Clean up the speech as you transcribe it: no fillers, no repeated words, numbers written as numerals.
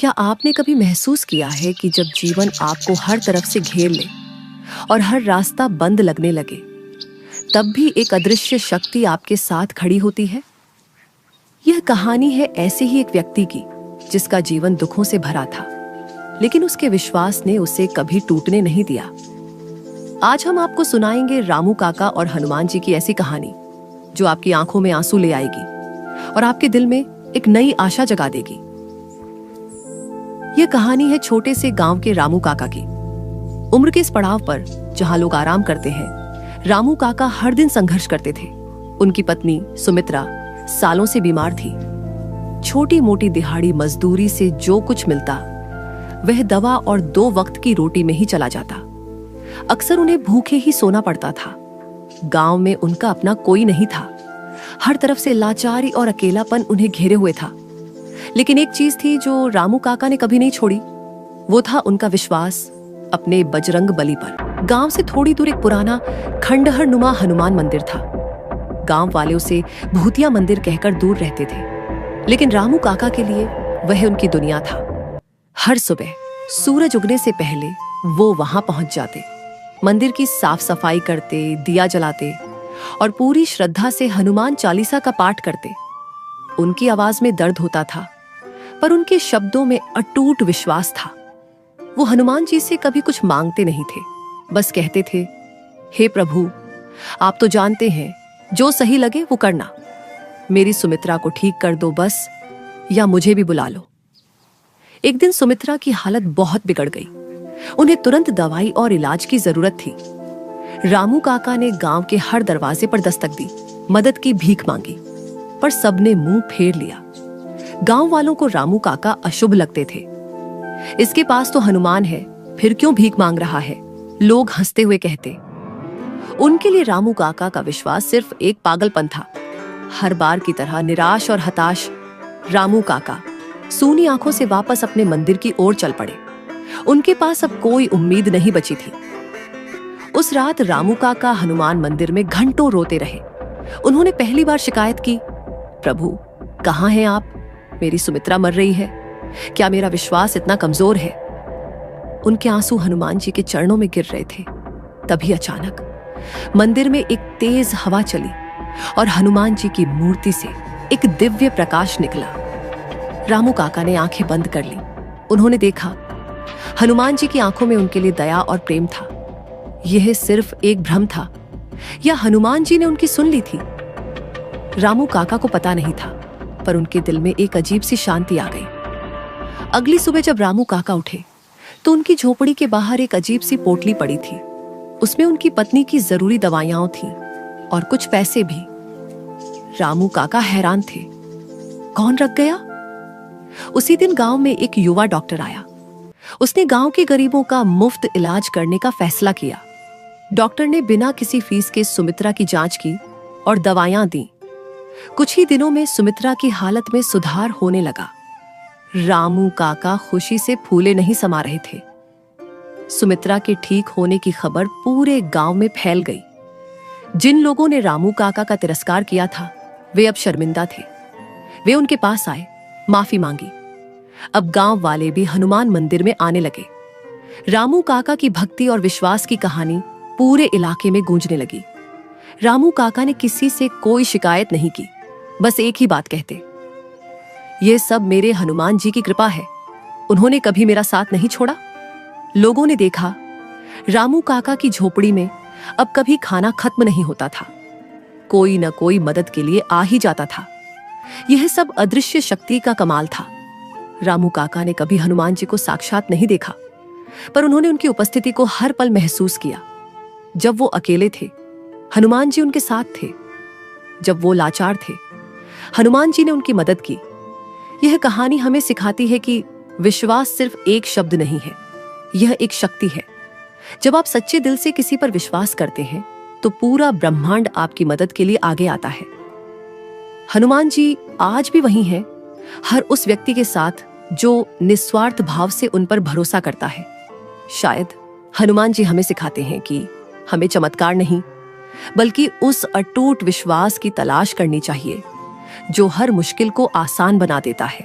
क्या आपने कभी महसूस किया है कि जब जीवन आपको हर तरफ से घेर ले और हर रास्ता बंद लगने लगे, तब भी एक अदृश्य शक्ति आपके साथ खड़ी होती है? यह कहानी है ऐसे ही एक व्यक्ति की जिसका जीवन दुखों से भरा था, लेकिन उसके विश्वास ने उसे कभी टूटने नहीं दिया। आज हम आपको सुनाएंगे रामू काका और हनुमान जी की ऐसी कहानी जो आपकी आंखों में आंसू ले आएगी और आपके दिल में एक नई आशा जगा देगी। यह कहानी है छोटे से गांव के रामू काका की। उम्र के इस पड़ाव पर जहां लोग आराम करते हैं, रामू काका हर दिन संघर्ष करते थे। उनकी पत्नी सुमित्रा सालों से बीमार थी। छोटी मोटी दिहाड़ी मजदूरी से जो कुछ मिलता वह दवा और 2 वक्त की रोटी में ही चला जाता। अक्सर उन्हें भूखे ही सोना पड़ता था। गांव में उनका अपना कोई नहीं था। हर तरफ से लाचारी और अकेलापन उन्हें घेरे हुए था। लेकिन एक चीज थी जो रामू काका ने कभी नहीं छोड़ी, वो था उनका विश्वास अपने बजरंग बली पर। गांव से थोड़ी दूर एक पुराना खंडहर नुमा हनुमान मंदिर था। गांव वाले उसे भूतिया मंदिर कहकर दूर रहते थे, लेकिन रामू काका के लिए वह उनकी दुनिया था। हर सुबह सूरज उगने से पहले वो वहां पहुंच जाते, मंदिर की साफ सफाई करते, दिया जलाते और पूरी श्रद्धा से हनुमान चालीसा का पाठ करते। उनकी आवाज में दर्द होता था, पर उनके शब्दों में अटूट विश्वास था। वो हनुमान जी से कभी कुछ मांगते नहीं थे, बस कहते थे, हे प्रभु, आप तो जानते हैं, जो सही लगे वो करना। मेरी सुमित्रा को ठीक कर दो बस, या मुझे भी बुला लो। एक दिन सुमित्रा की हालत बहुत बिगड़ गई। उन्हें तुरंत दवाई और इलाज की जरूरत थी। रामू काका ने गांव के हर दरवाजे पर दस्तक दी, मदद की भीख मांगी, पर सबने मुंह फेर लिया। गांव वालों को रामू काका अशुभ लगते थे। इसके पास तो हनुमान है, फिर क्यों भीख मांग रहा है, लोग हंसते हुए कहते। उनके लिए रामू काका का विश्वास सिर्फ एक पागलपन था। हर बार की तरह निराश और हताश रामू काका सूनी आंखों से वापस अपने मंदिर की ओर चल पड़े। उनके पास अब कोई उम्मीद नहीं बची थी। उस रात रामू काका हनुमान मंदिर में घंटों रोते रहे। उन्होंने पहली बार शिकायत की, प्रभु, कहां हैं आप? मेरी सुमित्रा मर रही है। क्या मेरा विश्वास इतना कमजोर है? उनके आंसू हनुमान जी के चरणों में गिर रहे थे। तभी अचानक मंदिर में एक तेज हवा चली और हनुमान जी की मूर्ति से एक दिव्य प्रकाश निकला। रामू काका ने आंखें बंद कर ली। उन्होंने देखा, हनुमान जी की आंखों में उनके लिए दया और प्रेम था। यह सिर्फ एक भ्रम था या हनुमान जी ने उनकी सुन ली थी? रामू काका को पता नहीं था, पर उनके दिल में एक अजीब सी शांति आ गई। अगली सुबह जब रामू काका उठे तो उनकी झोपड़ी के बाहर एक अजीब सी पोटली पड़ी थी। उसमें उनकी पत्नी की जरूरी दवाइयां थीं और कुछ पैसे भी। रामू काका हैरान थे, कौन रख गया? उसी दिन गांव में एक युवा डॉक्टर आया। उसने गांव के गरीबों का मुफ्त इलाज करने का फैसला किया। डॉक्टर ने बिना किसी फीस के सुमित्रा की जांच की और दवाइयां दी। कुछ ही दिनों में सुमित्रा की हालत में सुधार होने लगा। रामू काका खुशी से फूले नहीं समा रहे थे। सुमित्रा के ठीक होने की खबर पूरे गांव में फैल गई। जिन लोगों ने रामू काका का तिरस्कार किया था, वे अब शर्मिंदा थे। वे उनके पास आए, माफी मांगी। अब गांव वाले भी हनुमान मंदिर में आने लगे। रामू काका की भक्ति और विश्वास की कहानी पूरे इलाके में गूंजने लगी। रामू काका ने किसी से कोई शिकायत नहीं की, बस एक ही बात कहते, यह सब मेरे हनुमान जी की कृपा है, उन्होंने कभी मेरा साथ नहीं छोड़ा। लोगों ने देखा, रामू काका की झोपड़ी में अब कभी खाना खत्म नहीं होता था। कोई न कोई मदद के लिए आ ही जाता था। यह सब अदृश्य शक्ति का कमाल था। रामू काका ने कभी हनुमान जी को साक्षात नहीं देखा, पर उन्होंने उनकी उपस्थिति को हर पल महसूस किया। जब वो अकेले थे, हनुमान जी उनके साथ थे। जब वो लाचार थे, हनुमान जी ने उनकी मदद की। यह कहानी हमें सिखाती है कि विश्वास सिर्फ एक शब्द नहीं है, यह एक शक्ति है। जब आप सच्चे दिल से किसी पर विश्वास करते हैं, तो पूरा ब्रह्मांड आपकी मदद के लिए आगे आता है। हनुमान जी आज भी वही हैं, हर उस व्यक्ति के साथ जो निस्वार्थ भाव से उन पर भरोसा करता है। शायद हनुमान जी हमें सिखाते हैं कि हमें चमत्कार नहीं, बल्कि उस अटूट विश्वास की तलाश करनी चाहिए जो हर मुश्किल को आसान बना देता है।